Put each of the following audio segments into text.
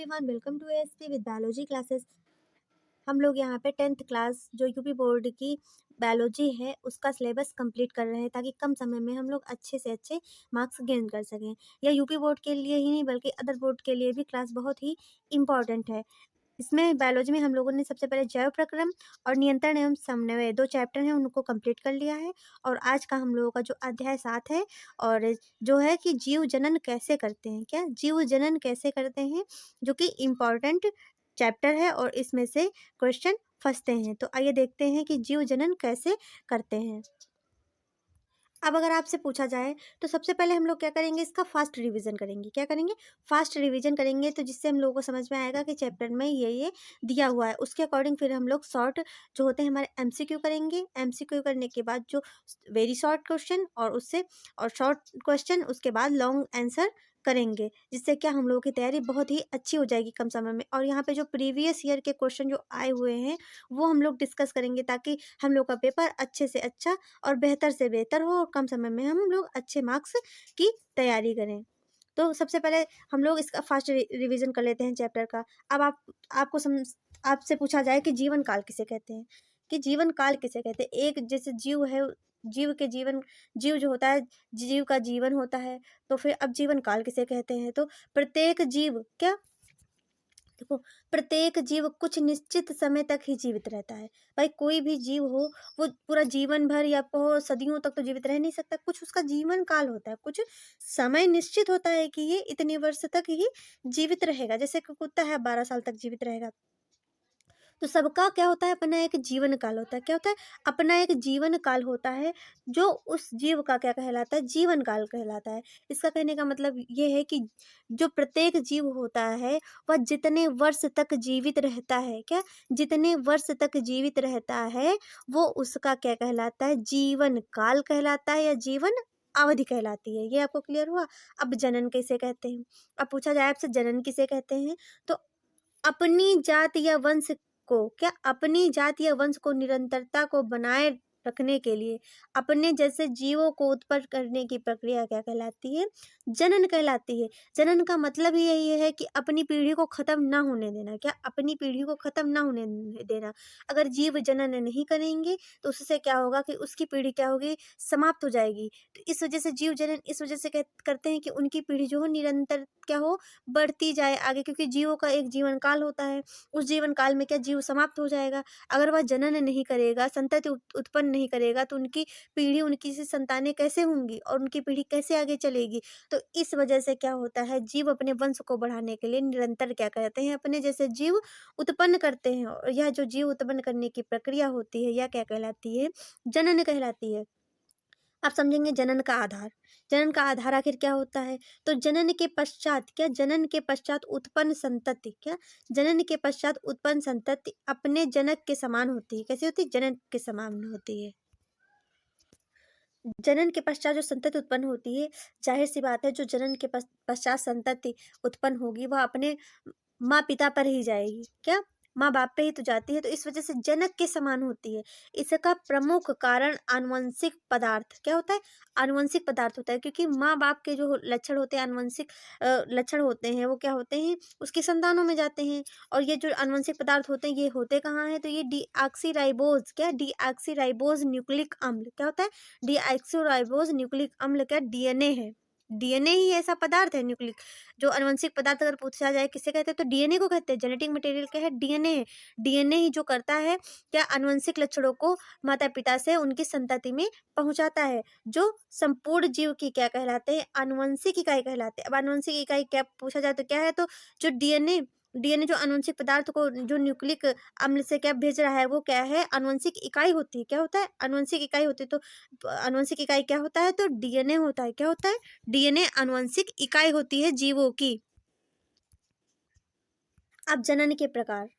Everyone, welcome to ASP with biology classes. हम लोग यहाँ पे 10th क्लास जो यूपी बोर्ड की बायोलॉजी है उसका सिलेबस कंप्लीट कर रहे हैं ताकि कम समय में हम लोग अच्छे से अच्छे मार्क्स गेन कर सकें। यह यूपी बोर्ड के लिए ही नहीं बल्कि अदर बोर्ड के लिए भी क्लास बहुत ही इम्पॉर्टेंट है। इसमें बायोलॉजी में हम लोगों ने सबसे पहले जैव प्रक्रम और नियंत्रण एवं समन्वय 2 चैप्टर हैं उनको कंप्लीट कर लिया है। और आज का हम लोगों का जो अध्याय 7 है और जो है कि जीव जनन कैसे करते हैं, क्या जीव जनन कैसे करते हैं, जो कि इम्पॉर्टेंट चैप्टर है और इसमें से क्वेश्चन फंसते हैं। तो आइए देखते हैं कि जीव जनन कैसे करते हैं। अब अगर आपसे पूछा जाए तो सबसे पहले हम लोग क्या करेंगे, इसका फास्ट रिवीजन करेंगे। क्या करेंगे? फास्ट रिवीजन करेंगे, तो जिससे हम लोगों को समझ में आएगा कि चैप्टर में ये दिया हुआ है। उसके अकॉर्डिंग फिर हम लोग शॉर्ट जो होते हैं हमारे एमसीक्यू करेंगे। एमसीक्यू करने के बाद जो वेरी शॉर्ट क्वेश्चन और उससे और शॉर्ट क्वेश्चन, उसके बाद लॉन्ग आंसर करेंगे, जिससे क्या हम लोगों की तैयारी बहुत ही अच्छी हो जाएगी कम समय में। और यहाँ पे जो प्रीवियस ईयर के क्वेश्चन जो आए हुए हैं वो हम लोग डिस्कस करेंगे ताकि हम लोग का पेपर अच्छे से अच्छा और बेहतर से बेहतर हो और कम समय में हम लोग अच्छे मार्क्स की तैयारी करें। तो सबसे पहले हम लोग इसका फास्ट रिवीजन कर लेते हैं चैप्टर का। अब आपसे पूछा जाए कि जीवन काल किसे कहते हैं, कि जीवन काल किसे कहते हैं। एक जैसे जीव है, जीव जो होता है, जीव का जीवन होता है। तो फिर अब जीवन काल किसे कहते हैं, तो प्रत्येक जीव क्या, देखो, प्रत्येक जीव कुछ निश्चित समय तक ही जीवित रहता है। भाई कोई भी जीव हो वो पूरा जीवन भर या सदियों तक तो जीवित रह नहीं सकता। कुछ उसका जीवन काल होता है, कुछ समय निश्चित होता है कि ये इतने वर्ष तक ही जीवित रहेगा। जैसे कि कुत्ता है 12 साल तक जीवित रहेगा। तो सबका क्या होता है, अपना एक जीवन काल होता है। क्या होता है? अपना एक जीवन काल होता है, जो उस जीव का क्या कहलाता है, जीवन काल कहलाता है। इसका कहने का मतलब ये है कि जो प्रत्येक जीव होता है वह जितने वर्ष तक जीवित रहता है, क्या, जितने वर्ष तक जीवित रहता है वो उसका क्या कहलाता है, जीवन काल कहलाता है या जीवन अवधि कहलाती है। ये आपको क्लियर हुआ? अब जनन किसे कहते हैं। अब पूछा जाए आपसे जनन किसे कहते हैं, तो अपनी जात या वंश को, क्या, अपनी जात या वंश को निरंतरता को बनाए रखने के लिए अपने जैसे जीवों को उत्पन्न करने की प्रक्रिया क्या कहलाती है, जनन कहलाती है। जनन का मतलब ही यही है कि अपनी पीढ़ी को खत्म ना होने देना। क्या, अपनी पीढ़ी को खत्म ना होने देना। अगर जीव जनन नहीं करेंगे तो उससे क्या होगा कि उसकी पीढ़ी क्या होगी, समाप्त हो जाएगी। तो इस वजह से जीव जनन इस वजह से करते हैं कि उनकी पीढ़ी जो हो निरंतर क्या हो, बढ़ती जाए आगे, क्योंकि जीवों का एक जीवन काल होता है। उस जीवन काल में क्या जीव समाप्त हो जाएगा। अगर वह जनन नहीं करेगा, संतति उत्पन्न नहीं करेगा, तो उनकी पीढ़ी, उनकी सी संतानें कैसे होंगी और उनकी पीढ़ी कैसे आगे चलेगी। तो इस वजह से क्या होता है, जीव अपने वंश को बढ़ाने के लिए निरंतर क्या कहते हैं, अपने जैसे जीव उत्पन्न करते हैं। और यह जो जीव उत्पन्न करने की प्रक्रिया होती है यह क्या कहलाती है, जनन कहलाती है। आप समझेंगे जनन का आधार। जनन का आधार आखिर क्या होता है, तो जनन के पश्चात, क्या, जनन के पश्चात उत्पन्न संतति, क्या, जनन के पश्चात उत्पन्न संतति अपने जनक के समान होती है। कैसी होती है? जनक के समान होती है। जनन के पश्चात जो संतति उत्पन्न होती है, जाहिर सी बात है जो जनन के पश्चात संतति उत्पन्न होगी वह अपने माँ पिता पर ही जाएगी। क्या, माँ बाप पे ही तो जाती है। तो इस वजह से जनक के समान होती है। इसका प्रमुख कारण आनुवंशिक पदार्थ क्या होता है, आनुवंशिक पदार्थ होता है। क्योंकि माँ बाप के जो लक्षण होते हैं, आनुवंशिक लक्षण होते हैं, वो क्या होते हैं, उसकी संतानों में जाते हैं। और ये जो आनुवंशिक पदार्थ होते हैं ये होते कहाँ हैं, तो ये डीऑक्सीराइबोज, क्या, डीऑक्सीराइबोज न्यूक्लिक अम्ल क्या होता है, डीऑक्सीराइबोज न्यूक्लिक अम्ल क्या, डीएनए है। डीएनए ही ऐसा पदार्थ है न्यूक्लिक, जो अनुवंशिक पदार्थ अगर पूछा जाए किसे कहते हैं तो डीएनए को कहते हैं। जेनेटिक मटेरियल क्या है, डीएनए है। डीएनए ही जो करता है क्या, अनुवंशिक लक्षणों को माता पिता से उनकी संतति में पहुंचाता है, जो संपूर्ण जीव की क्या कहलाते हैं, आनुवंशिक इकाई कहलाते हैं। अब आनुवंशिक इकाई क्या पूछा जाए तो क्या है, तो जो डीएनए डीएनए जो आनुवंशिक पदार्थ को जो न्यूक्लिक अम्ल से क्या भेज रहा है वो क्या है, आनुवंशिक इकाई होती है। क्या होता है, आनुवंशिक इकाई होती है। तो आनुवंशिक इकाई क्या होता है, तो डीएनए होता है। क्या होता है, डीएनए आनुवंशिक इकाई होती है जीवों की। अब जनन के प्रकार,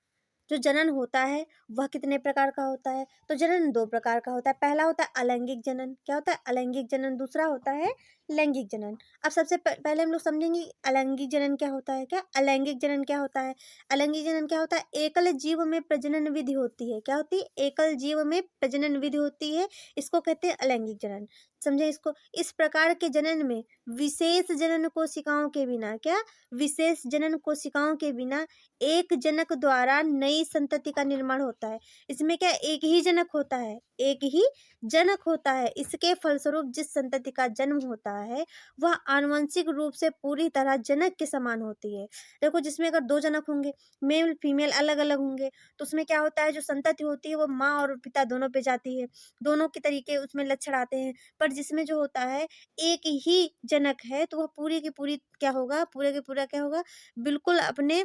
जो जनन होता है वह कितने प्रकार का होता है, तो जनन 2 प्रकार का होता है। पहला होता है अलैंगिक जनन। क्या होता है, अलैंगिक जनन। दूसरा होता है लैंगिक जनन। अब सबसे पहले हम लोग समझेंगे अलैंगिक जनन क्या होता है। क्या, अलैंगिक जनन क्या होता है, अलैंगिक जनन क्या होता है, एकल जीव में प्रजनन विधि होती है। क्या होती है, एकल जीव में प्रजनन विधि होती है, इसको कहते हैं अलैंगिक जनन। समझे इसको? इस प्रकार के जनन में विशेष जनन कोशिकाओं के बिना, क्या? विशेष जनन कोशिकाओं के बिना एक जनक द्वारा नई संतति का निर्माण होता है। इसमें क्या, एक ही जनक होता है, एक ही जनक होता है। इसके फलस्वरूप जिस संतति का जन्म होता है वह आनुवंशिक रूप से पूरी तरह जनक के समान होती है। देखो, जिसमें अगर दो जनक होंगे, मेल फीमेल अलग अलग होंगे, तो उसमें क्या होता है, जो संतति होती है वो माँ और पिता दोनों पे जाती है, दोनों के तरीके उसमें लक्षण आते हैं। पर जिसमें जो होता है एक ही जनक है, तो वह पूरी की पूरी क्या होगा, पूरे के पूरा क्या होगा, बिल्कुल अपने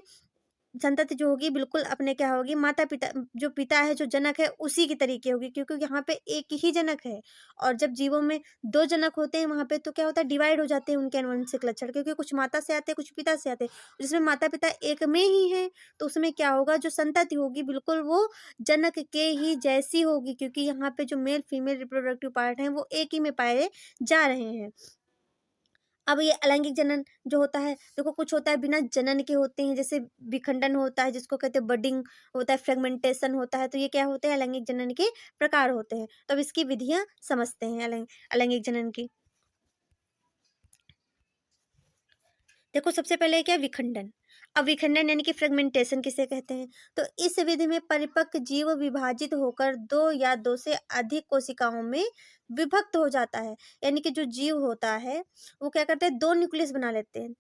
संतति जो होगी बिल्कुल अपने क्या होगी, माता पिता जो पिता है, जो जनक है उसी की तरीके होगी, क्योंकि यहाँ पे एक ही जनक है। और जब जीवों में दो जनक होते हैं वहां पे, तो क्या होता है, डिवाइड हो जाते हैं उनके आनुवंशिक लक्षण, क्योंकि कुछ माता से आते हैं, कुछ पिता से आते हैं। जिसमें माता पिता एक में ही है, तो उसमें क्या होगा, जो संतति होगी बिल्कुल वो जनक के ही जैसी होगी, क्योंकि यहाँ पे जो मेल फीमेल रिप्रोडक्टिव पार्ट है वो एक ही में पाए जा रहे हैं। अब ये अलैंगिक जनन जो होता है, देखो कुछ होता है बिना जनन के होते हैं, जैसे विखंडन होता है जिसको कहते हैं बडिंग होता है, फ्रेगमेंटेशन होता है, तो ये क्या होते हैं, अलैंगिक जनन के प्रकार होते हैं। तो अब इसकी विधियां समझते हैं अलैंगिक जनन की। देखो, सबसे पहले क्या, विखंडन। अब विखंडन यानी कि फ्रेगमेंटेशन किसे कहते हैं, तो इस विधि में परिपक्व जीव विभाजित होकर दो या दो से अधिक कोशिकाओं में विभक्त हो जाता है। यानी कि जो जीव होता है वो क्या करते हैं, दो न्यूक्लियस बना लेते हैं।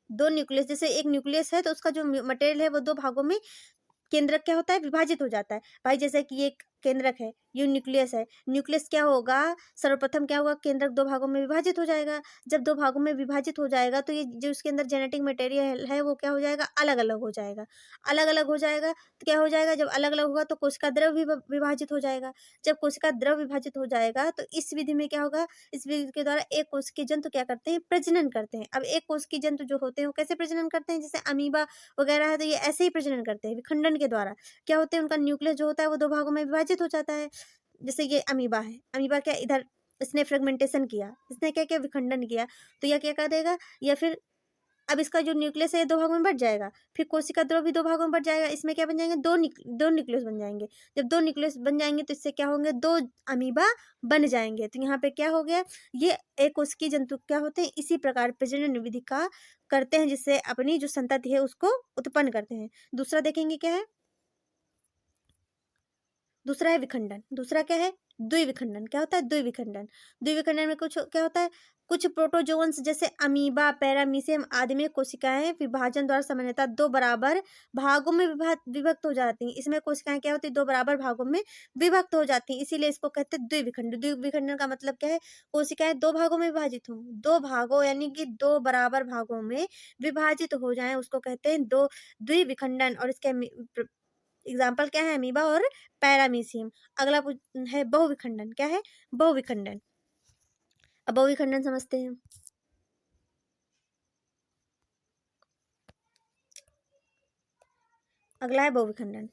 दो न्यूक्लियस, जैसे एक न्यूक्लियस है तो उसका जो मटेरियल है वो दो भागों में, केंद्रक क्या होता है, विभाजित हो जाता है। भाई जैसे कि ये एक केंद्रक है, ये न्यूक्लियस है, न्यूक्लियस क्या होगा, सर्वप्रथम क्या होगा, केंद्रक दो भागों में विभाजित हो जाएगा। जब दो भागों में विभाजित हो जाएगा तो ये जो उसके अंदर जेनेटिक मटेरियल है वो क्या हो जाएगा, अलग अलग हो जाएगा। अलग अलग हो जाएगा तो क्या हो जाएगा, जब अलग अलग होगा तो कोशिका द्रव भी विभाजित हो जाएगा। जब कोशिका द्रव विभाजित हो जाएगा तो इस विधि में क्या होगा, इस विधि के द्वारा एक कोशिकीय जंतु क्या करते हैं, प्रजनन करते हैं। अब एक कोशिकीय जंतु जो होते हैं वो कैसे प्रजनन करते हैं, जैसे अमीबा वगैरह है, तो ये ऐसे ही प्रजनन करते हैं विखंडन के द्वारा। क्या होते हैं, उनका न्यूक्लियस जो होता है वो दो भागों में विभाजित हो जाता है। जैसे ये अमीबा है, अमीबा क्या इधर इसने फ्रेगमेंटेशन किया, इसने क्या किया, विखंडन किया, तो यह क्या कर देगा, या फिर अब इसका जो न्यूक्लियस है ये दो भागों में बट जाएगा। फिर कोशिका द्रव भी दो भागों में बट जाएगा। इसमें क्या बन जाएंगे, दो न्यूक्लियस बन जाएंगे। जब दो न्यूक्लियस बन जाएंगे तो इससे क्या होंगे, दो अमीबा बन जाएंगे। तो यहाँ पे क्या हो गया, ये एक कोशिकीय जंतु क्या होते हैं, इसी प्रकार प्रजनन विधि का करते हैं, जिससे अपनी जो संतति है उसको उत्पन्न करते हैं। दूसरा देखेंगे क्या है, दूसरा है विखंडन। दूसरा क्या है, द्विविखंडन। क्या होता है, द्विविखंडन। द्विविखंडन में कुछ क्या होता है, कुछ प्रोटोजोन्स जैसे अमीबा, पैरामीशियम आदि में कोशिकाएं विभाजन द्वारा सामान्यतः दो बराबर भागों में विभक्त हो जाती हैं। इसमें कोशिकाएं क्या होती है, दो बराबर भागों में विभक्त हो जाती हैं, इसीलिए इसको कहते हैं द्विविखंड। द्विविखंडन का मतलब क्या है, कोशिकाएं दो भागों में विभाजित हों, दो भागों यानी कि दो बराबर भागों में विभाजित हो जाएं, उसको कहते हैं दो द्विविखंडन। और इसके एग्जाम्पल क्या है, अमीबा और पैरामीशियम। अगला है बहुविखंडन। क्या है, बहुविखंडन। अब बहुविखंडन समझते हैं। अगला है बहुविखंडन।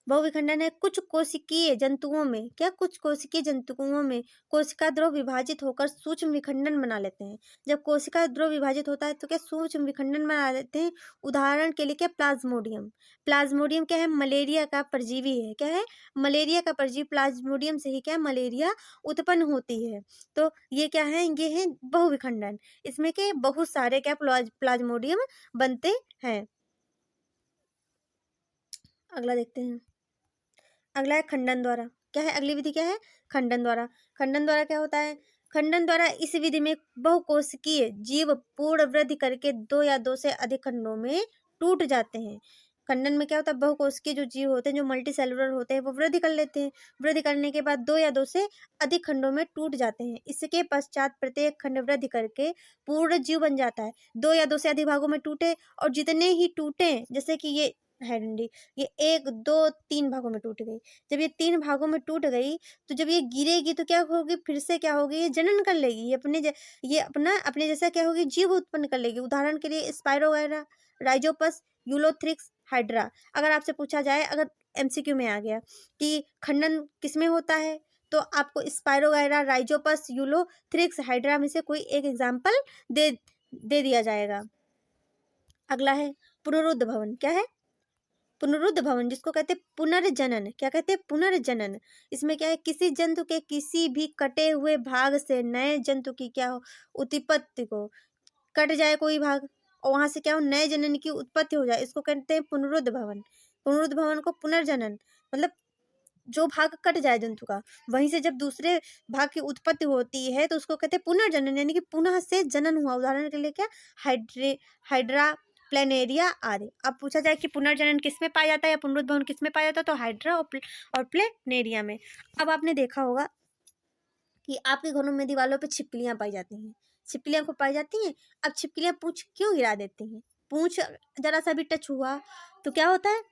बहुविखंडन है कुछ कोशिकीय जंतुओं में, क्या, कुछ कोशिकीय जंतुओं में कोशिका द्रव विभाजित होकर सूक्ष्म विखंडन बना लेते हैं। जब कोशिका द्रव विभाजित होता है तो क्या सूक्ष्म विखंडन बना लेते हैं। उदाहरण के लिए क्या, प्लाज्मोडियम। प्लाज्मोडियम क्या है, मलेरिया का परजीवी है। क्या है, मलेरिया का परजीवी। प्लाज्मोडियम से ही क्या, मलेरिया उत्पन्न होती है। तो ये क्या है, ये है बहुविखंडन। इसमें क्या, बहुत सारे क्या प्लाज्मोडियम बनते हैं। अगला देखते हैं। अगला है खंडन द्वारा। क्या है, अगली विधि क्या है, खंडन द्वारा। खंडन द्वारा क्या होता है, खंडन द्वारा इस विधि में बहुकोशिकीय जीव पूर्ण वृद्धि करके दो या दो से अधिक खंडों में टूट जाते हैं। खंडन में क्या होता है, बहुकोशिकीय जो जीव होते हैं, जो मल्टी सेलुलर होते हैं, वो वृद्धि कर लेते हैं। वृद्धि करने के बाद दो या दो से अधिक खंडों में टूट जाते हैं। इसके पश्चात प्रत्येक खंड वृद्धि करके पूर्ण जीव बन जाता है। दो या दो से अधिक भागों में टूटे, और जितने ही टूटे, जैसे कि ये है डंडी, ये एक दो तीन भागों में टूट गई। जब ये तीन भागों में टूट गई तो जब ये गिरेगी तो क्या होगी, फिर से क्या होगी, ये जनन कर लेगी। ये अपना अपने जैसा क्या होगी, जीव उत्पन्न कर लेगी। उदाहरण के लिए स्पाइरोगायरा, राइजोपस, यूलोथ्रिक्स, हाइड्रा। अगर आपसे पूछा जाए, अगर एमसीक्यू में आ गया कि खंडन किसमें होता है, तो आपको स्पाइरोगायरा, राइजोपस, यूलोथ्रिक्स, हाइड्रा में से कोई एक एग्जाम्पल दे दे दिया जाएगा। अगला है पुनरुद्भवन। क्या है, पुनरुद्ध भवन जिसको कहते हैं पुनर्जनन, क्या कहते हैं पुनर्जनन। इसमें क्या है, किसी जंतु के किसी भी कटे हुए भाग से नए जंतु की क्या हो, उत्पत्ति को, कट जाए कोई भाग और वहां से क्या हो, नए जनन की उत्पत्ति हो जाए, इसको कहते हैं पुनरुद्ध भवन। पुनरुद्ध भवन को पुनर्जनन मतलब जो भाग कट जाए जंतु का, वहीं से जब दूसरे भाग की उत्पत्ति होती है तो उसको कहते हैं पुनर्जनन, यानी कि पुनः से जनन हुआ। उदाहरण के लिए क्या, हाइड्रा प्लेनेरिया आदि। अब पूछा जाए कि पुनर्जनन किसमें पाया जाता है या पुनरुद्ध भवन किसमें पाया जाता है, तो हाइड्रा और प्लेनेरिया में। अब आपने देखा होगा कि आपके घरों में दीवारों पे छिपकलियां पाई जाती हैं, छिपकलियां को पाई जाती हैं। अब छिपकलियां पूंछ क्यों गिरा देती हैं, पूंछ जरा सा भी टच हुआ तो क्या होता है,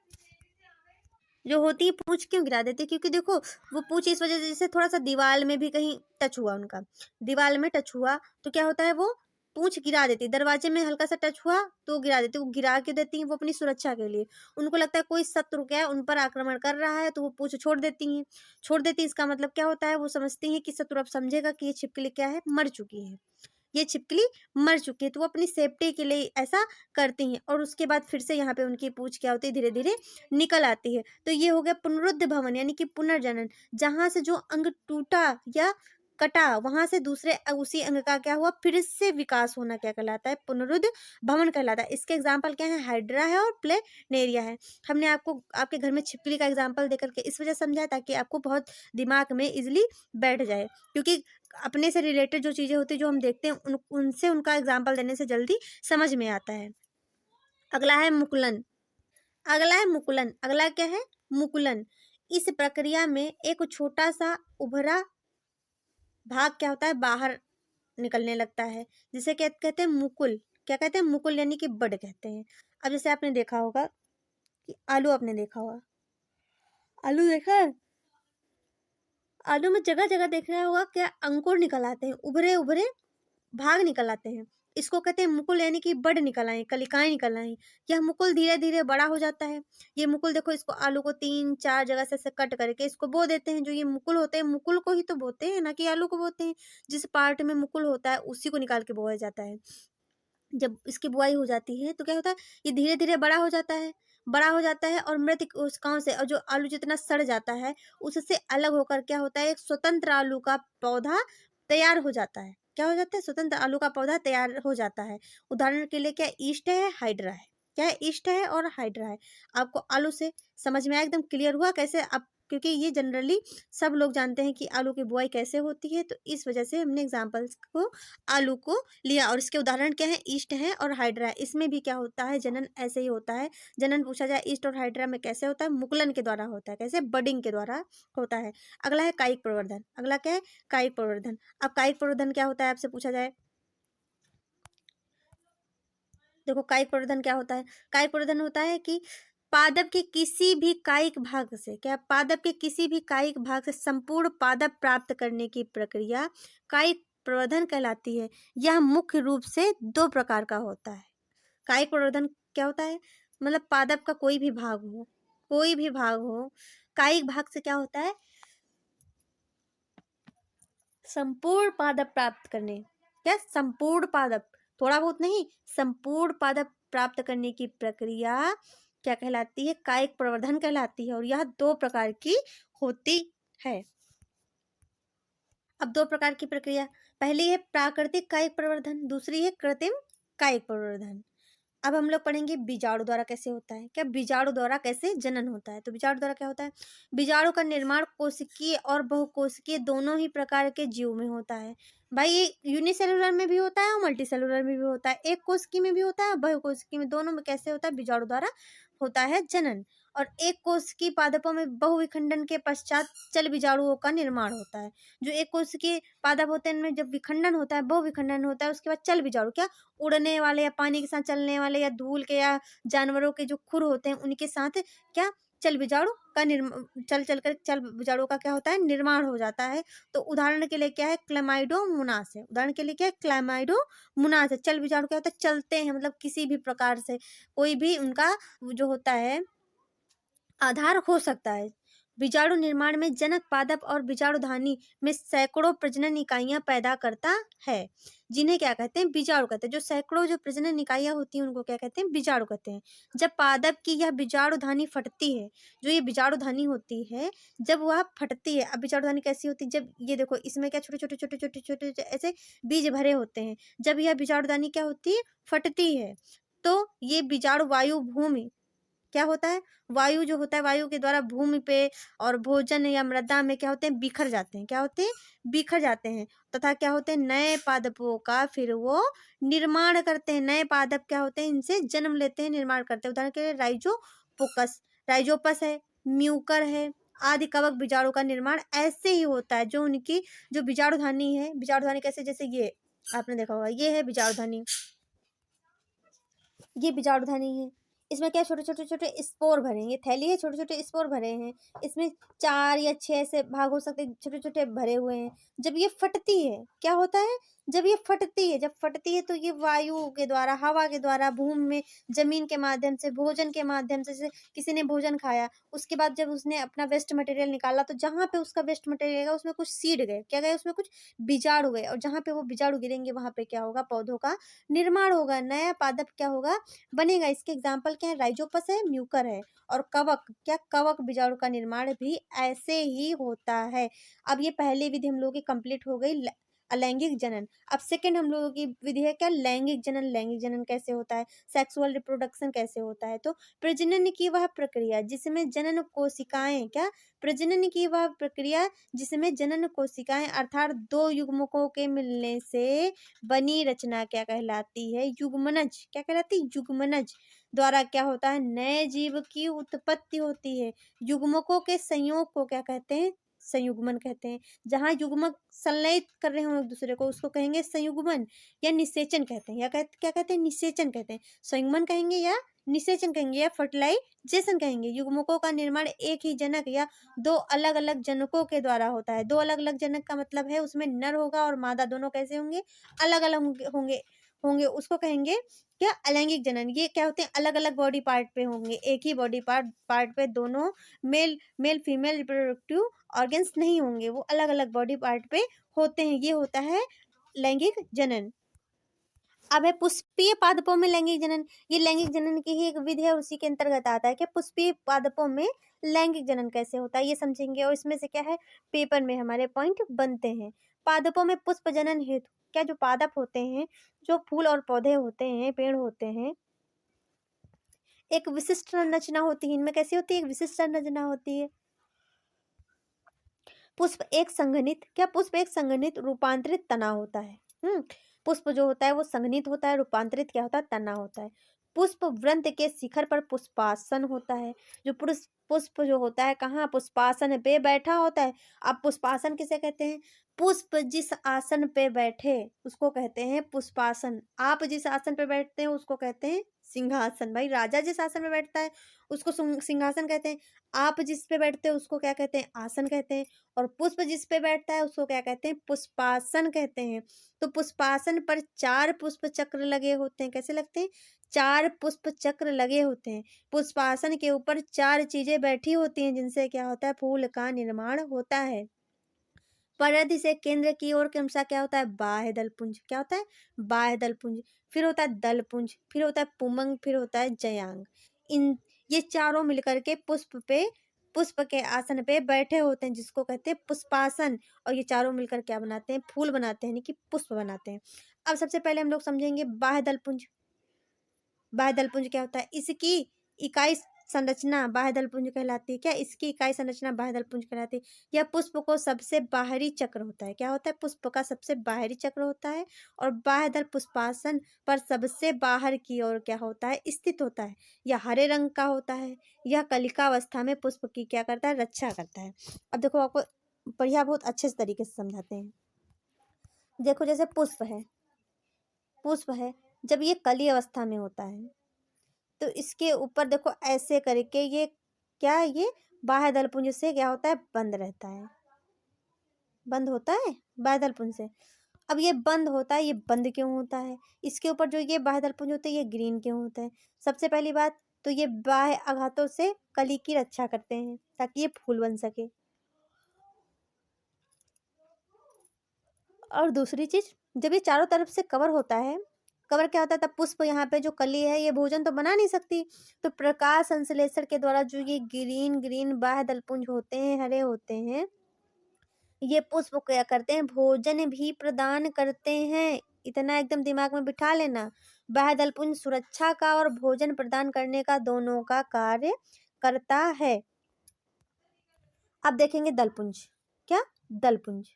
जो होती है पूंछ क्यों गिरा देती है, क्योंकि देखो वो पूंछ इस वजह से, जैसे थोड़ा सा दीवार में भी कहीं टच हुआ उनका, दीवार में टच हुआ तो क्या होता है, वो पूंछ गिरा देती है। दरवाजे में हल्का सा टच हुआ तो गिरा देती है। वो गिरा के देती है वो अपनी सुरक्षा के लिए। उनको लगता है कोई शत्रु क्या है उन पर आक्रमण कर रहा है तो वो पूंछ छोड़ देती हैं। छोड़ देती है इसका मतलब क्या होता है, वो समझती हैं कि शत्रु अब समझेगा कि ये छिपकली क्या है, मर चुकी है, ये छिपकली मर चुकी है, तो वो अपनी सेफ्टी के लिए ऐसा करती हैं। और उसके बाद फिर से यहाँ पे उनकी पूंछ क्या होती है, धीरे धीरे निकल आती है। तो ये हो गया पुनरुद्ध भवन यानी कि पुनर्जनन। जहां से जो अंग टूटा या कटा वहां से दूसरे उसी अंग का क्या हुआ, फिर से विकास होना क्या कहलाता है, पुनरुद्ध भवन कहलाता है। इसके एग्जाम्पल क्या है, हाइड्रा है और प्लेनेरिया है। हमने आपको आपके घर में छिपकली का एग्जाम्पल देकर के इस वजह समझाया ताकि आपको बहुत दिमाग में इजिली बैठ जाए, क्योंकि अपने से रिलेटेड जो चीज़ें होती हैं जो हम देखते हैं उनसे उनका एग्जाम्पल देने से जल्दी समझ में आता है। अगला है मुकुलन। अगला है मुकुलन। अगला क्या है, मुकुलन। इस प्रक्रिया में एक छोटा सा उभरा भाग क्या होता है, बाहर निकलने लगता है, जिसे क्या कहते हैं, मुकुल। क्या कहते हैं, मुकुल यानी कि बड कहते हैं। अब जैसे आपने देखा होगा कि आलू, आपने देखा होगा आलू देखा है, आलू में जगह जगह देख रहा होगा क्या, अंकुर निकल आते हैं, उभरे उभरे भाग निकल आते हैं। इसको कहते हैं मुकुल, यानी कि बड निकल आए, कलिकाएं निकल आई। यह मुकुल धीरे धीरे बड़ा हो जाता है। ये मुकुल देखो, इसको आलू को 3-4 जगह से कट करके इसको बो देते हैं। जो ये मुकुल होते हैं, मुकुल को ही तो बोते हैं, ना कि आलू को बोते हैं। जिस पार्ट में मुकुल होता है उसी को निकाल के बोया जाता है। जब इसकी बुआई हो जाती है तो क्या होता है, ये धीरे धीरे बड़ा हो जाता है, बड़ा हो जाता है और मृत कोशिकाओं से, और जो आलू जितना सड़ जाता है उससे अलग होकर क्या होता है, एक स्वतंत्र आलू का पौधा तैयार हो जाता है। क्या हो जाता है, स्वतंत्र आलू का पौधा तैयार हो जाता है। उदाहरण के लिए क्या, ईस्ट है, हाइड्रा है। क्या है, ईस्ट है और हाइड्रा है। आपको आलू से समझ में आया, एकदम क्लियर हुआ कैसे आप, क्योंकि ये जनरली सब लोग जानते हैं कि आलू की बुआई कैसे होती है, तो इस वजह से हमने एग्जाम्पल्स को आलू को लिया। और इसके उदाहरण क्या है, ईस्ट है और हाइड्रा है। इसमें भी क्या होता है, जनन ऐसे ही होता है। जनन पूछा जाए ईस्ट और हाइड्रा में कैसे होता है, मुकुलन के द्वारा होता है। कैसे, बडिंग के द्वारा होता है। अगला है कायिक प्रवर्धन। अगला क्या है, कायिक प्रवर्धन। अब कायिक प्रवर्धन क्या होता है आपसे पूछा जाए, देखो कायिक प्रवर्धन क्या होता है। कायिक प्रवर्धन होता है कि पादप के किसी भी कायिक भाग से, क्या, पादप के किसी भी कायिक भाग से संपूर्ण पादप प्राप्त करने की प्रक्रिया कायिक प्रवर्धन कहलाती है। यह मुख्य रूप से 2 प्रकार का होता है। कायिक प्रवर्धन क्या होता है, मतलब पादप का कोई भी भाग हो, कोई भी भाग हो, कायिक भाग से क्या होता है, संपूर्ण पादप प्राप्त करने, क्या, संपूर्ण पादप, थोड़ा बहुत नहीं, संपूर्ण पादप प्राप्त करने की प्रक्रिया क्या कहलाती है, कायिक प्रवर्धन कहलाती है। और यह 2 प्रकार की होती है। अब 2 प्रकार की प्रक्रिया, पहली है प्राकृतिक कायिक प्रवर्धन, दूसरी है कृत्रिम कायिक प्रवर्धन। अब हम लोग पढ़ेंगे बीजाणु द्वारा कैसे होता है, क्या, बीजाणु द्वारा कैसे जनन होता है। तो बीजाणु द्वारा क्या होता है, बीजाणु का निर्माण कोशिकीय और बहुकोशिकीय दोनों ही प्रकार के जीव में होता है। भाई ये यूनिसेलुलर में भी होता है और मल्टी सेलुलर में भी होता है, एक कोशिकी में भी होता है, बहुकोशिकी में, दोनों में कैसे होता है, बीजाणु द्वारा होता है जनन। और एक कोशिकीय पादपों में बहुविखंडन के पश्चात चल बीजाणुओं का निर्माण होता है। जो एक कोशिकीय पादप होते हैं इनमें जब विखंडन होता है, बहुविखंडन होता है, उसके बाद चल बीजाणु, क्या, उड़ने वाले या पानी के साथ चलने वाले या धूल के या जानवरों के जो खुर होते हैं उनके साथ क्या, चल बीजाणु का चल बीजाणु का क्या होता है, निर्माण हो जाता है। तो उदाहरण के लिए क्या है, क्लेमाइडोमोनास है। उदाहरण के लिए क्या है, क्लेमाइडोमोनास है। चल बीजाणु क्या होता है, चलते हैं, मतलब किसी भी प्रकार से कोई भी उनका जो होता है आधार हो सकता है। बीजाणु निर्माण में जनक पादप और बीजाणुधानी में सैकड़ों प्रजनन इकाइयां पैदा करता है, जिन्हें क्या कहते हैं, बीजाणु कहते हैं। जो सैकड़ों जो प्रजनन इकाइयां होती हैं उनको क्या कहते हैं, बीजाणु कहते हैं। जब पादप की यह बीजाणुधानी फटती है, जो ये बीजाणुधानी होती है जब वह फटती है, अब बीजाणुधानी कैसी होती है, जब ये देखो इसमें क्या छोटे छोटे छोटे छोटे छोटे ऐसे बीज भरे होते हैं, जब यह बीजाणुधानी क्या होती है, फटती है, तो ये बीजाणु वायु भूमि क्या होता है, वायु जो होता है, वायु के द्वारा भूमि पे और भोजन या मृदा में क्या होते हैं, बिखर जाते हैं, क्या होते हैं, बिखर जाते हैं, तथा क्या होते हैं, नए पादपों का फिर वो निर्माण करते हैं। नए पादप क्या होते हैं, इनसे जन्म लेते हैं, निर्माण करते हैं। उदाहरण के लिए राइजोपोकस, राइजोपस है, म्यूकर है आदि कवक बीजाणु का निर्माण ऐसे ही होता है। जो उनकी जो बीजाणुधानी है, बीजाणुधानी कैसे, जैसे ये आपने देखा होगा, ये है बीजाणुधानी, ये बीजाणुधानी है, इसमें क्या छोटे छोटे छोटे स्पोर भरे हैं, ये थैली है, छोटे छोटे स्पोर भरे हैं, इसमें 4 या 6 ऐसे भाग हो सकते हैं, छोटे छोटे भरे हुए हैं। जब ये फटती है, क्या होता है, जब ये फटती है, जब फटती है तो ये वायु के द्वारा, हवा के द्वारा, भूमि में जमीन के माध्यम से, भोजन के माध्यम से, जैसे किसी ने भोजन खाया, उसके बाद जब उसने अपना वेस्ट मटेरियल निकाला, तो जहाँ पे उसका वेस्ट मटेरियल गया उसमें कुछ सीड गए, क्या गए, उसमें कुछ बीजाणु गए, और जहाँ पे वो बीजाणु गिरेंगे वहां पे क्या होगा, पौधों का निर्माण होगा, नया पादप क्या होगा, बनेगा। इसके एग्जाम्पल क्या है, राइजोपस है, म्यूकर है, और कवक, क्या कवक बीजाणु का निर्माण भी ऐसे ही होता है। अब ये पहली विधि हम लोगों की कंप्लीट हो गई, अलैंगिक जनन। अब सेकंड हम लोगों की विधि है क्या, लैंगिक जनन। लैंगिक जनन कैसे होता है, सेक्सुअल रिप्रोडक्शन कैसे होता है, तो प्रजनन की वह प्रक्रिया जिसमें जनन कोशिकाएं, क्या, प्रजनन की वह प्रक्रिया जिसमें जनन कोशिकाएं अर्थात दो युग्मकों के मिलने से बनी रचना क्या कहलाती है, युग्मनज, क्या कहलाती है, युग्मनज द्वारा क्या होता है, नए जीव की उत्पत्ति होती है। युग्मकों के संयोग को क्या कहते हैं, संयुग्मन कहते हैं। जहाँ युग्मक संलयित कर रहे हो एक दूसरे को उसको कहेंगे संयुग्मन या निषेचन कहते हैं, या क्या कहते हैं, निषेचन कहते हैं। संयुग्मन कहेंगे या निषेचन कहेंगे या फर्टिलाइजेशन कहेंगे। युग्मकों का निर्माण एक ही जनक या दो अलग अलग जनकों के द्वारा होता है। दो अलग अलग जनक का मतलब है उसमें नर होगा और मादा, दोनों कैसे होंगे, अलग अलग होंगे होंगे उसको कहेंगे क्या, अलैंगिक जनन। ये क्या होते हैं, अलग अलग बॉडी पार्ट पे होंगे, एक ही बॉडी पार्ट पे दोनों male male female reproductive organs नहीं होंगे, वो अलग अलग बॉडी पार्ट पे होते हैं। ये होता है लैंगिक जनन। अब है पुष्पीय पादपों में लैंगिक जनन। ये लैंगिक जनन की ही एक विधि है, उसी के अंतर्गत आता है कि पुष्पीय पादपों में लैंगिक जनन कैसे होता है, ये समझेंगे। और इसमें से क्या है, पेपर में हमारे पॉइंट बनते हैं। पादपों में पुष्प जनन हेतु क्या, जो पादप होते हैं, जो फूल और पौधे होते हैं, पेड़ होते हैं, एक विशिष्ट संरचना होती है। इनमें कैसी होती है, एक विशिष्ट संरचना होती है। पुष्प एक संघनित, क्या, पुष्प एक संघनित रूपांतरित तना होता है। पुष्प जो होता है वो संघनित होता है, रूपांतरित क्या होता है, तना होता है। पुष्प वृंत के शिखर पर पुष्पासन होता है। जो पुष्प जो होता है कहाँ, पुष्पासन पे बैठा होता है। अब पुष्पासन किसे कहते हैं, पुष्प जिस आसन पे बैठे उसको कहते हैं पुष्पासन। आप जिस आसन पे बैठते हैं उसको कहते हैं सिंहासन। भाई राजा जिस आसन पे बैठता है उसको सिंहासन कहते हैं। आप जिस पे बैठते हैं उसको क्या कहते हैं, आसन कहते हैं। और पुष्प जिस पे बैठता है उसको क्या कहते हैं, पुष्पासन कहते हैं। तो पुष्पासन पर 4 पुष्प चक्र लगे होते हैं। कैसे लगते हैं, 4 पुष्प चक्र लगे होते हैं। पुष्पासन के ऊपर 4 चीजें बैठी होती हैं जिनसे क्या होता है, फूल का निर्माण होता है। परिधि से केंद्र की ओर क्रमशः क्या होता है, बाह्य दलपुंज, क्या होता है, बाह्य दलपुंज, फिर होता है दलपुंज, फिर होता है पुमंग, फिर होता है जयांग। इन ये चारों मिलकर के पुष्प के आसन पे बैठे होते हैं जिसको कहते हैं पुष्पासन। और ये चारों मिलकर क्या बनाते हैं, फूल बनाते हैं, यानी कि पुष्प बनाते हैं। अब सबसे पहले हम लोग समझेंगे बाह्य दलपुंज। बाह्य दलपुंज क्या होता है, इसकी इकाई संरचना बाह्य दलपुंज कहलाती है। क्या, इसकी इकाई संरचना बाह्य दलपुंज कहलाती है। यह पुष्प को सबसे बाहरी चक्र होता है। क्या होता है, पुष्प का सबसे बाहरी चक्र होता है। और बाह्य दल पुष्पासन पर सबसे बाहर की ओर क्या होता है, स्थित होता है। यह हरे रंग का होता है। यह कलिका अवस्था में पुष्प की क्या करता है, रक्षा करता है। अब देखो आपको बढ़िया बहुत अच्छे से तरीके से समझाते हैं। देखो जैसे पुष्प है, जब ये कली अवस्था में होता है तो इसके ऊपर देखो ऐसे करके ये क्या, ये बाह्य दलपुंज से क्या होता है, बंद रहता है, बंद होता है बाह्य दलपुंज से। अब ये बंद होता है, ये बंद क्यों होता है, इसके ऊपर जो ये बाह्य दलपुंज होता है ये ग्रीन क्यों होता है। सबसे पहली बात, तो ये बाह्य आघातों से कली की रक्षा करते हैं ताकि ये फूल बन सके। और दूसरी चीज, जब ये चारों तरफ से कवर होता है, कवर क्या होता है, तब पुष्प यहाँ पे जो कली है ये भोजन तो बना नहीं सकती, तो प्रकाश संश्लेषण के द्वारा जो ये ग्रीन ग्रीन बाह्य दलपुंज होते हैं, हरे होते हैं, ये पुष्प क्या करते हैं, भोजन भी प्रदान करते हैं। इतना एकदम दिमाग में बिठा लेना, बाह्य दलपुंज सुरक्षा का और भोजन प्रदान करने का दोनों का कार्य करता है। अब देखेंगे दलपुंज। क्या? दलपुंज।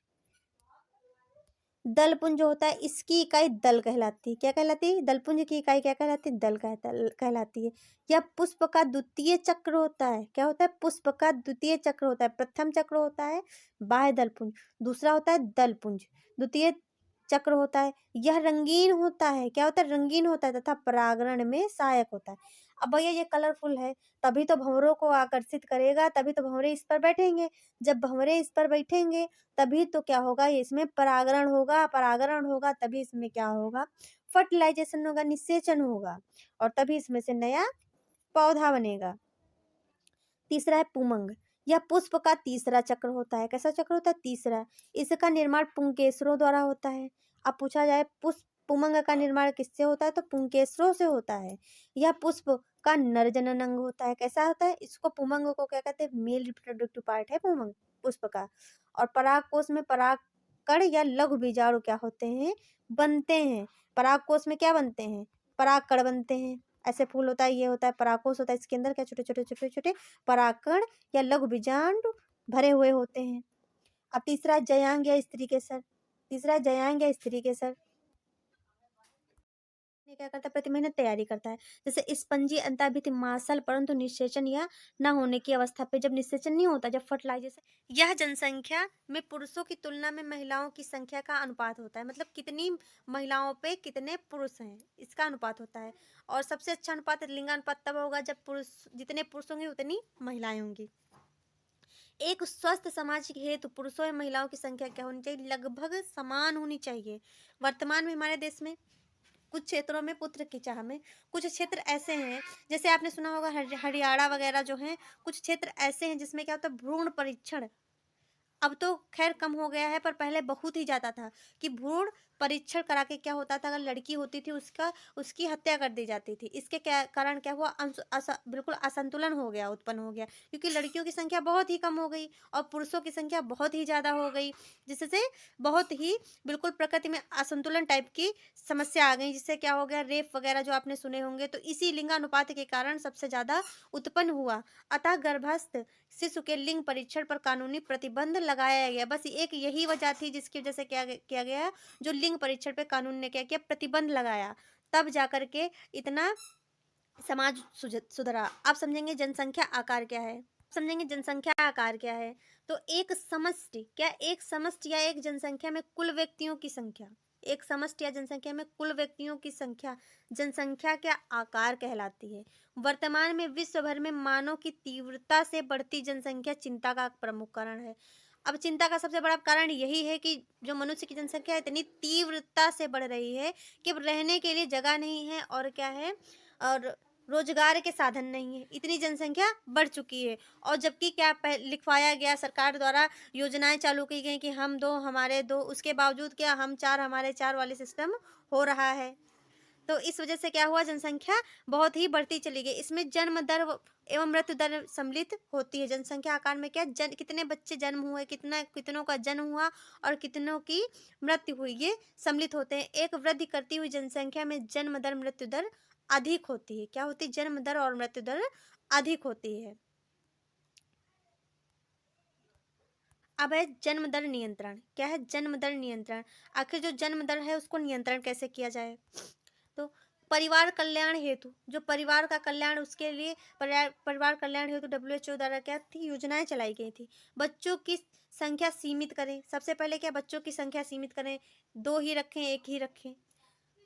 दलपुंज जो होता है इसकी इकाई दल कहलाती है। क्या कहलाती है? दलपुंज की इकाई क्या कहलाती है? दल कहलाती है। यह पुष्प का द्वितीय चक्र होता है। क्या होता है? पुष्प का द्वितीय चक्र होता है। प्रथम चक्र होता है बाह्य दलपुंज, दूसरा होता है दलपुंज, द्वितीय चक्र होता है। यह रंगीन होता है। क्या होता है? रंगीन होता है तथा परागण में सहायक होता है। अब भैया ये कलरफुल है, तभी तो भंवरों को आकर्षित करेगा, तभी तो भंवरे इस पर बैठेंगे। जब भंवरे इस पर बैठेंगे तभी तो क्या होगा, इसमें परागण होगा, परागण होगा तभी इसमें क्या होगा, फर्टिलाइजेशन होगा, निषेचन होगा, और तभी इसमें से नया पौधा बनेगा। तीसरा है पुमंग। यह पुष्प का तीसरा चक्र होता है। कैसा चक्र होता है? तीसरा। इसका निर्माण पुंकेसरों द्वारा होता है। अब पूछा जाए पुष्प पुमंग का निर्माण किससे होता है, तो पुंकेसरों से होता है। यह पुष्प का नर जनन अंग होता है। कैसा होता है? इसको पुमंग को क्या कहते हैं? मेल रिप्रोडक्टिव पार्ट है पुमंग पुष्प का। और परागकोश में परागकण या लघु बीजाणु क्या होते हैं? बनते हैं। परागकोश में क्या बनते हैं? परागकण बनते हैं। ऐसे फूल होता है, ये होता है परागकोश होता है, इसके अंदर क्या छोटे छोटे छोटे छोटे परागकण या लघु बीजांड भरे हुए होते हैं। अब तीसरा है जयांग या स्त्री केसर। तीसरा है जयांग या स्त्री केसर। ये क्या करता है? प्रति महीने तैयारी करता है। जैसे स्पंजी अंतर्भित्ति मांसल, परंतु निषेचन या न होने की अवस्था पे, जब निषेचन नहीं होता, जब फर्टिलाइजेशन, यह जनसंख्या में पुरुषों की तुलना में महिलाओं की संख्या का अनुपात होता है। मतलब कितनी महिलाओं पे कितने पुरुष हैं, इसका अनुपात होता है। और सबसे अच्छा अनुपात लिंगानुपात तब होगा जब पुरुष, जितने पुरुष होंगे उतनी महिलाएं होंगी। एक स्वस्थ समाज के हेतु पुरुषों और महिलाओं की संख्या क्या होनी चाहिए? लगभग समान होनी चाहिए। वर्तमान में हमारे देश में कुछ क्षेत्रों में पुत्र की चाह में, कुछ क्षेत्र ऐसे हैं, जैसे आपने सुना होगा हरियाणा वगैरह जो हैं, कुछ क्षेत्र ऐसे हैं जिसमें क्या होता है, भ्रूण परीक्षण। अब तो खैर कम हो गया है, पर पहले बहुत ही ज़्यादा था कि भ्रूण परीक्षण करा के क्या होता था, अगर लड़की होती थी उसकी हत्या कर दी जाती थी। इसके क्या कारण क्या हुआ, बिल्कुल असंतुलन हो गया, उत्पन्न हो गया, क्योंकि लड़कियों की संख्या बहुत ही कम हो गई और पुरुषों की संख्या बहुत ही ज़्यादा हो गई, जिससे बहुत ही बिल्कुल प्रकृति में असंतुलन टाइप की समस्या आ गई, जिससे क्या हो गया, रेप वगैरह जो आपने सुने होंगे। तो इसी लिंगानुपात के कारण सबसे ज़्यादा उत्पन्न हुआ। अतः गर्भस्थ शिशु के लिंग परीक्षण पर कानूनी प्रतिबंध लगाया गया। बस एक यही वजह थी जिसकी वजह से किया गया, जो लिंग परीक्षण पे कानून ने क्या किया, प्रतिबंध लगाया, तब जाकर के इतना समाज सुधरा। आप समझेंगे जनसंख्या आकार क्या है, समझेंगे जनसंख्या आकार क्या है। तो एक समष्टि, क्या एक समष्टि या एक जनसंख्या में कुल व्यक्तियों की संख्या, एक समष्टि या जनसंख्या में कुल व्यक्तियों की संख्या जनसंख्या के आकार कहलाती है। वर्तमान में विश्व भर में मानव की तीव्रता से बढ़ती जनसंख्या चिंता का प्रमुख कारण है। अब चिंता का सबसे बड़ा कारण यही है कि जो मनुष्य की जनसंख्या इतनी तीव्रता से बढ़ रही है कि अब रहने के लिए जगह नहीं है, और क्या है, और रोजगार के साधन नहीं है, इतनी जनसंख्या बढ़ चुकी है। और जबकि क्या लिखवाया गया, सरकार द्वारा योजनाएं चालू की गई कि हम दो हमारे दो, उसके बावजूद क्या हम चार हमारे चार वाले सिस्टम हो रहा है। तो इस वजह से क्या हुआ, जनसंख्या बहुत ही बढ़ती चली गई। इसमें जन्म दर एवं मृत्यु दर सम्मिलित होती है। जनसंख्या आकार में क्या, कितने बच्चे जन्म हुए, कितनों का जन्म हुआ और कितनों की मृत्यु हुई, ये सम्मिलित होते हैं। एक वृद्धि करती हुई जनसंख्या में जन्म दर मृत्यु दर अधिक होती है। क्या होती है? जन्म दर और मृत्यु दर अधिक होती है। अब है जन्म दर नियंत्रण। क्या है? जन्म दर नियंत्रण। आखिर जो जन्म दर है उसको नियंत्रण कैसे किया जाए? तो परिवार कल्याण हेतु, जो परिवार का कल्याण, उसके लिए परिवार कल्याण हेतु WHO द्वारा क्या थी, योजनाएं चलाई गई थी। बच्चों की संख्या सीमित करें। सबसे पहले क्या, बच्चों की संख्या सीमित करें, 2 ही रखें, 1 ही रखें।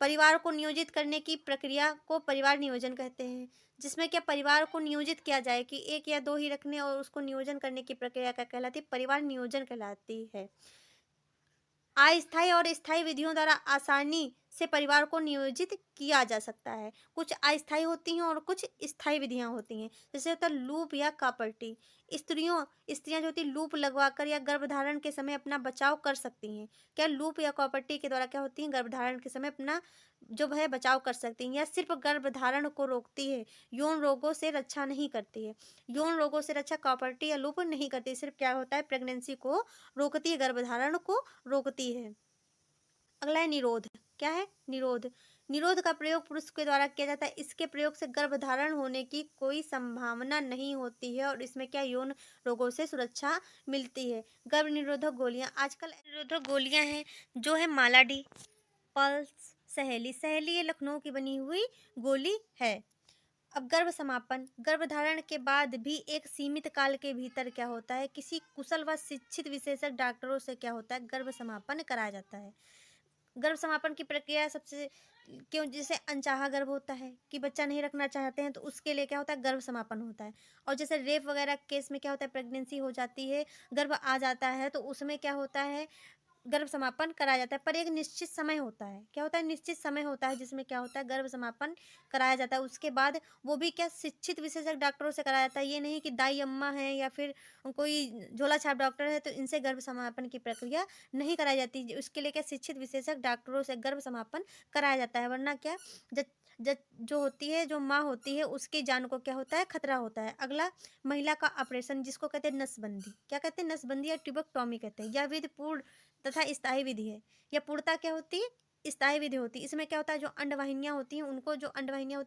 परिवार को नियोजित करने की प्रक्रिया को परिवार नियोजन कहते हैं, जिसमें क्या परिवार को नियोजित किया जाए कि 1 या 2 ही रखने, और उसको नियोजन करने की प्रक्रिया क्या कहलाती है? परिवार नियोजन कहलाती है। अस्थायी और स्थायी विधियों द्वारा आसानी से परिवार को नियोजित किया जा सकता है। कुछ अस्थायी होती हैं और कुछ स्थायी विधियाँ होती हैं। जैसे होता है लूप या कॉपर्टी। स्त्रियाँ जो होती हैं लूप लगवाकर या गर्भधारण के समय अपना बचाव कर सकती हैं। क्या लूप या कॉपर्टी के द्वारा क्या होती हैं गर्भधारण के समय अपना जो है बचाव कर सकती हैं, या सिर्फ गर्भधारण को रोकती है, यौन रोगों से रक्षा नहीं करती है। यौन रोगों से रक्षा कॉपर्टी या लूप नहीं करती, सिर्फ क्या होता है प्रेगनेंसी को रोकती है, गर्भधारण को रोकती है। अगला है निरोध। क्या है निरोध? निरोध का प्रयोग पुरुष के द्वारा किया जाता है। इसके प्रयोग से गर्भधारण होने की कोई संभावना नहीं होती है और इसमें क्या यौन रोगों से सुरक्षा मिलती है। गर्भ निरोधक गोलियां, आजकल निरोधक गोलियां हैं जो है मालाडी, पल्स, सहेली। सहेली ये लखनऊ की बनी हुई गोली है। अब गर्भ समापन, गर्भधारण के बाद भी एक सीमित काल के भीतर क्या होता है, किसी कुशल व शिक्षित विशेषज्ञ डॉक्टरों से क्या होता है गर्भ समापन कराया जाता है। गर्भ समापन की प्रक्रिया सबसे क्यों, जैसे अनचाहा गर्भ होता है कि बच्चा नहीं रखना चाहते हैं तो उसके लिए क्या होता है गर्भ समापन होता है। और जैसे रेप वगैरह केस में क्या होता है प्रेगनेंसी हो जाती है, गर्भ आ जाता है, तो उसमें क्या होता है गर्भ समापन कराया जाता है। पर एक निश्चित समय होता है, क्या होता है निश्चित समय होता है जिसमें क्या होता है गर्भ समापन कराया जाता है। उसके बाद वो भी क्या शिक्षित विशेषज्ञ डॉक्टरों से कराया जाता है। ये नहीं कि दाई अम्मा है या फिर कोई झोला छाप डॉक्टर है तो इनसे गर्भ समापन की प्रक्रिया नहीं कराई जाती। उसके लिए क्या शिक्षित विशेषज्ञ डॉक्टरों से गर्भ समापन कराया जाता है, वरना क्या जब जब जो होती है जो माँ होती है उसकी जान को क्या होता है खतरा होता है। अगला महिला का ऑपरेशन, जिसको कहते हैं नसबंदी। क्या कहते हैं नसबंदी या ट्यूबेक्टोमी कहते हैं। यह विधि पूर्ण तथा स्थायी विधि है। या पूर्णता क्या होती है स्थायी विधि होती है। इसमें क्या होता है जो अंडवाहिनियां होती हैं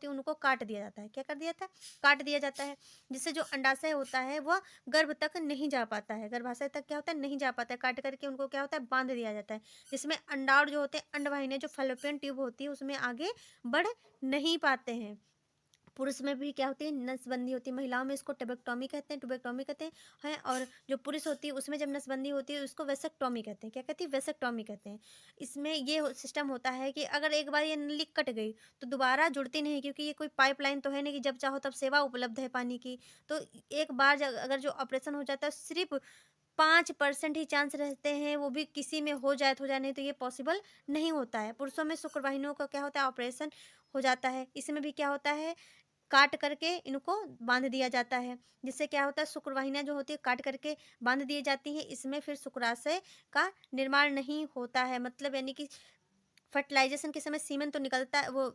उनको काट दिया जाता है। क्या कर दिया जाता है काट दिया जाता है, जिससे जो अंडाशय होता है वह गर्भ तक नहीं जा पाता है, गर्भाशय तक क्या होता है नहीं जा पाता है। काट करके उनको क्या होता है बांध दिया जाता है, जिसमें अंडार जो होते हैं अंडवाहिनियां जो फैलोपियन ट्यूब होती है उसमें आगे बढ़ नहीं पाते हैं। पुरुष में भी क्या होती है नसबंदी होती है। महिलाओं में इसको ट्यूबेक्टोमी कहते हैं और जो पुरुष होती है उसमें जब नसबंदी होती है उसको वेसेक्टोमी कहते हैं। क्या कहती है वेसेक्टोमी कहते हैं। इसमें ये सिस्टम होता है कि अगर एक बार ये नली कट गई तो दोबारा जुड़ती नहीं, क्योंकि ये कोई पाइपलाइन तो है नहीं कि जब चाहो तब सेवा उपलब्ध है पानी की। तो एक बार अगर जो ऑपरेशन हो जाता है सिर्फ 5% ही चांस रहते हैं, वो भी किसी में हो जाए तो हो जाए, नहीं तो ये पॉसिबल नहीं होता है। पुरुषों में शुक्रवाहिनियों का क्या होता है ऑपरेशन हो जाता है। इसमें भी क्या होता है काट करके इनको बांध दिया जाता है, जिससे क्या होता है शुक्रवाहिनियां जो होती है काट करके बांध दी जाती हैं। इसमें फिर शुक्राशय का निर्माण नहीं होता है, मतलब यानी कि फर्टिलाइजेशन के समय सीमेन तो निकलता है, वो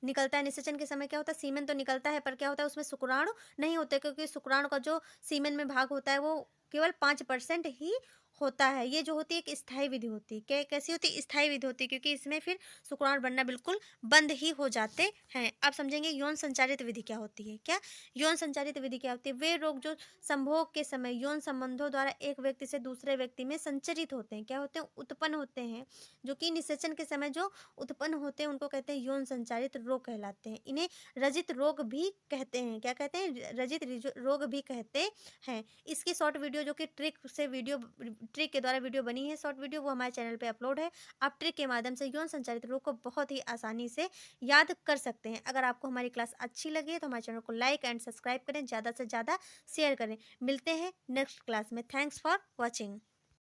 निकलता है, निषेचन के समय क्या होता है सीमेन तो निकलता है, पर क्या होता है उसमें शुक्राणु नहीं होते, क्योंकि शुक्राणु का जो सीमेन में भाग होता है वो केवल 5% ही होता है। ये जो होती है एक स्थायी विधि होती है। क्या कैसी होती है स्थायी विधि होती है, क्योंकि इसमें फिर शुक्राणु बनना बिल्कुल बंद ही हो जाते हैं। अब समझेंगे यौन संचारित विधि क्या होती है। क्या यौन संचारित विधि क्या होती है? वे रोग जो संभोग के समय यौन संबंधों द्वारा एक व्यक्ति से दूसरे व्यक्ति में संचरित होते हैं, क्या होते हैं उत्पन्न होते हैं, जो कि निषेचन के समय जो उत्पन्न होते हैं उनको कहते हैं यौन संचारित रोग कहलाते हैं। इन्हें रजित रोग भी कहते हैं। क्या कहते हैं रजित रोग भी कहते हैं। इसकी शॉर्ट वीडियो जो कि ट्रिक के द्वारा वीडियो बनी है शॉर्ट वीडियो, वो हमारे चैनल पे अपलोड है। आप ट्रिक के माध्यम से यौन संचारित रोग को बहुत ही आसानी से याद कर सकते हैं। अगर आपको हमारी क्लास अच्छी लगे तो हमारे चैनल को लाइक एंड सब्सक्राइब करें, ज़्यादा से ज़्यादा शेयर करें। मिलते हैं नेक्स्ट क्लास में। Thanks for watching.